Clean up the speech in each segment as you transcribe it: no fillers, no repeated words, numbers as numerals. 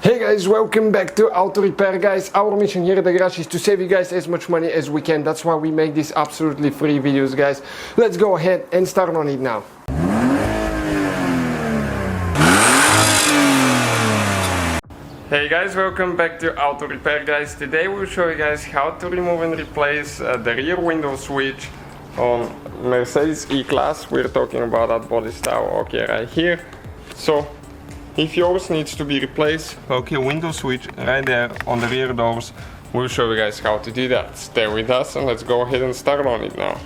Hey guys, welcome back to Auto Repair, guys. Our mission here at the garage is to save you guys as much money as we can. That's why we make these absolutely free videos, guys. Let's go ahead and start on it now. Hey guys, welcome back to Auto Repair, guys. Today we'll show you guys how to remove and replace the rear window switch on Mercedes E-Class. We're talking about that body style, okay, right here. So if yours needs to be replaced, okay, window switch right there on the rear doors, we'll show you guys how to do that. Stay with us and let's go ahead and start on it now.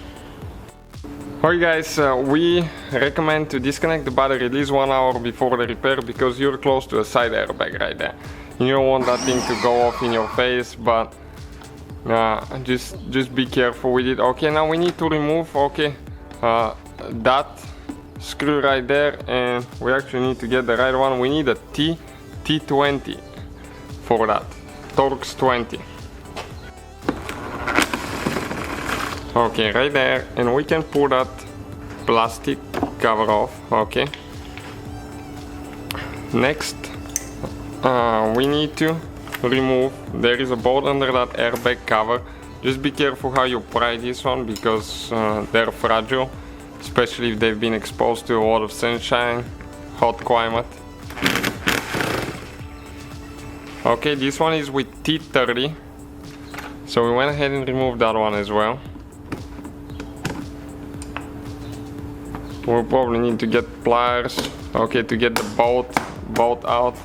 Alright guys, we recommend to disconnect the battery at least 1 hour before the repair because you're close to a side airbag right there. You don't want that thing to go off in your face, but just be careful with it. Okay, now we need to remove, okay, that screw right there, and we actually need to get the right one. We need a T20 for that, Torx 20. Okay, right there, and we can pull that plastic cover off. Okay, next we need to remove, there is a bolt under that airbag cover. Just be careful how you pry this one because they're fragile, especially if they've been exposed to a lot of sunshine, hot climate. Okay, this one is with T30, so we went ahead and removed that one as well. We'll probably need to get pliers, okay, to get the bolt out,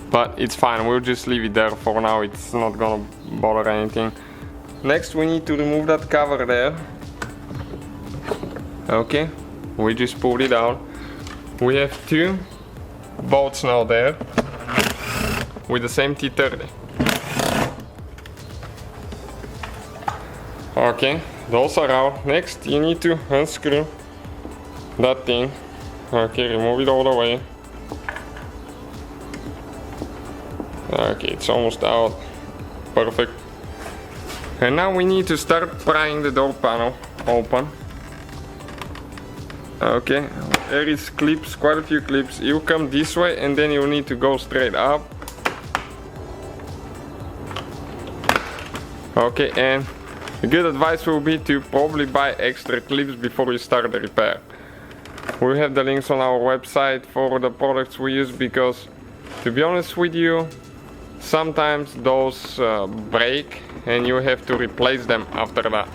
but it's fine, we'll just leave it there for now, it's not gonna bother anything. Next we need to remove that cover there. Okay, we just pulled it out. We have two bolts now there with the same T30. Okay, those are out. Next you need to unscrew that thing. Okay, remove it all the way. Okay, it's almost out. Perfect. And now we need to start prying the door panel open. Okay, there is clips, quite a few clips. You come this way and then you need to go straight up. Okay, and a good advice will be to probably buy extra clips before you start the repair. We have the links on our website for the products we use because, to be honest with you, sometimes those break and you have to replace them after that.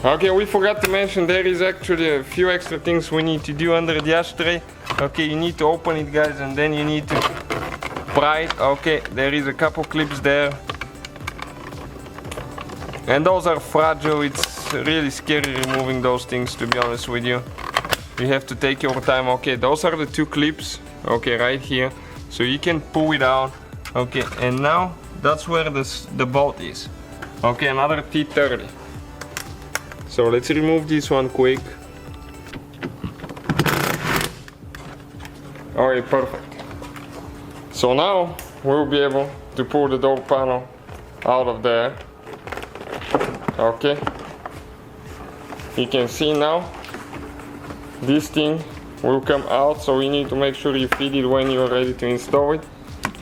Okay, we forgot to mention there is actually a few extra things we need to do under the ashtray. Okay, you need to open it, guys, and then you need to pry it. Okay, there is a couple clips there. And those are fragile, it's really scary removing those things, to be honest with you. You have to take your time. Okay, those are the two clips, okay, right here. So you can pull it out. Okay, and now that's where the bolt is. Okay, another T30. So let's remove this one quick. Alright, perfect. So now we'll be able to pull the door panel out of there. Okay. You can see now this thing will come out, so we need to make sure you feed it when you're ready to install it.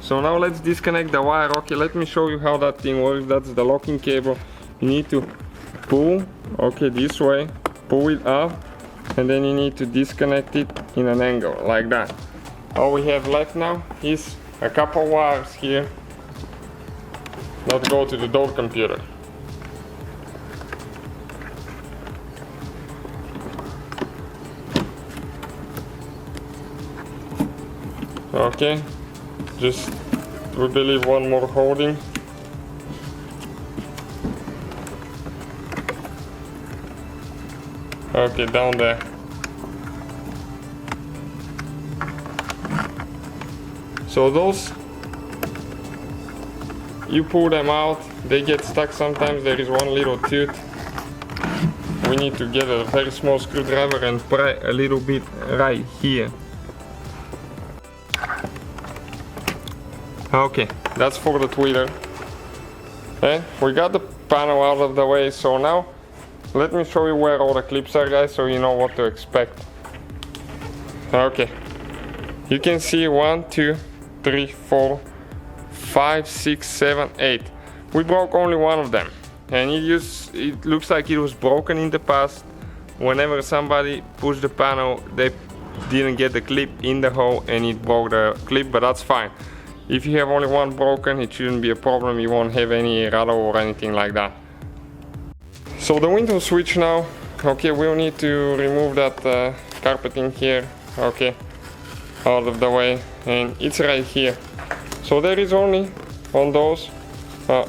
So now let's disconnect the wire. Okay, let me show you how that thing works. That's the locking cable. You need to pull, okay, this way, pull it up, and then you need to disconnect it in an angle like that. All we have left now is a couple wires here that go to the door computer. Okay, just we believe one more holding. Okay, down there. So those, you pull them out, they get stuck sometimes. There is one little tooth. We need to get a very small screwdriver and pry a little bit right here. Okay, that's for the tweeter. Okay, we got the panel out of the way, so now let me show you where all the clips are, guys, so you know what to expect. Okay, you can see 1, 2, 3, 4, 5, 6, 7, 8. We broke only one of them, and it looks like it was broken in the past. Whenever somebody pushed the panel, they didn't get the clip in the hole and it broke the clip, but that's fine. If you have only one broken, it shouldn't be a problem. You won't have any rattle or anything like that. So the window switch now, okay, we'll need to remove that carpeting here, okay, out of the way, and it's right here. So there is only on those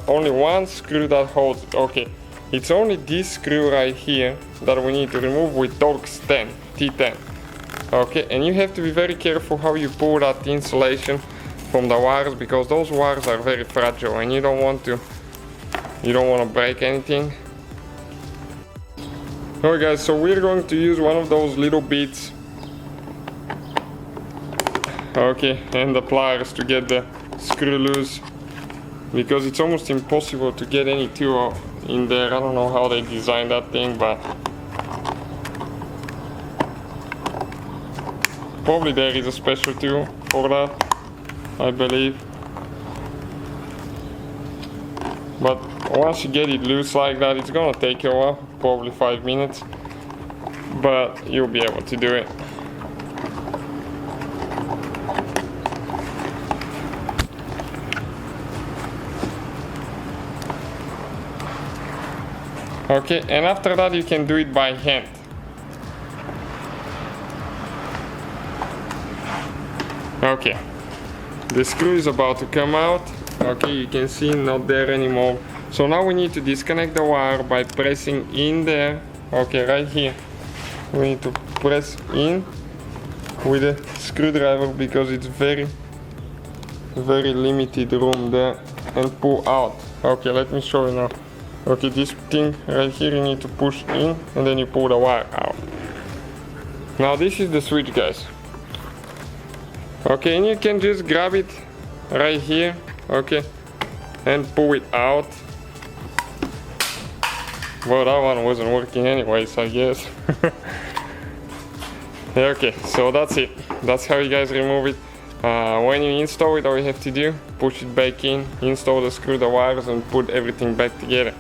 only one screw that holds, okay, it's only this screw right here that we need to remove with Torx T10. Okay, and you have to be very careful how you pull that insulation from the wires, because those wires are very fragile and you don't want to break anything. Alright guys, so we're going to use one of those little bits, okay, and the pliers to get the screw loose, because it's almost impossible to get any tool in there. I don't know how they designed that thing, but probably there is a special tool for that, I believe. But once you get it loose like that, it's gonna take you a while, probably 5 minutes, but you'll be able to do it. Okay, and after that you can do it by hand. Okay, the screw is about to come out. Okay, you can see not there anymore. So now we need to disconnect the wire by pressing in there. Okay, right here. We need to press in with a screwdriver, because it's very limited room there, and pull out. Okay, let me show you now. Okay, this thing right here, you need to push in and then you pull the wire out. Now this is the switch, guys. Okay, and you can just grab it right here, okay, and pull it out. Well, that one wasn't working anyways, I guess. Okay, so that's it. That's how you guys remove it. When you install it, all you have to do, push it back in, install the screw, the wires, and put everything back together.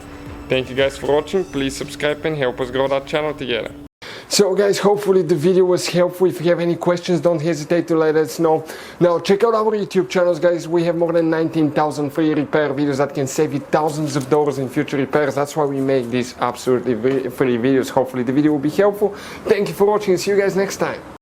Thank you guys for watching. Please subscribe and help us grow that channel together. So guys, hopefully the video was helpful. If you have any questions, don't hesitate to let us know. Now check out our YouTube channels, guys. We have more than 19,000 free repair videos that can save you thousands of dollars in future repairs. That's why we make these absolutely free videos. Hopefully the video will be helpful. Thank you for watching. See you guys next time.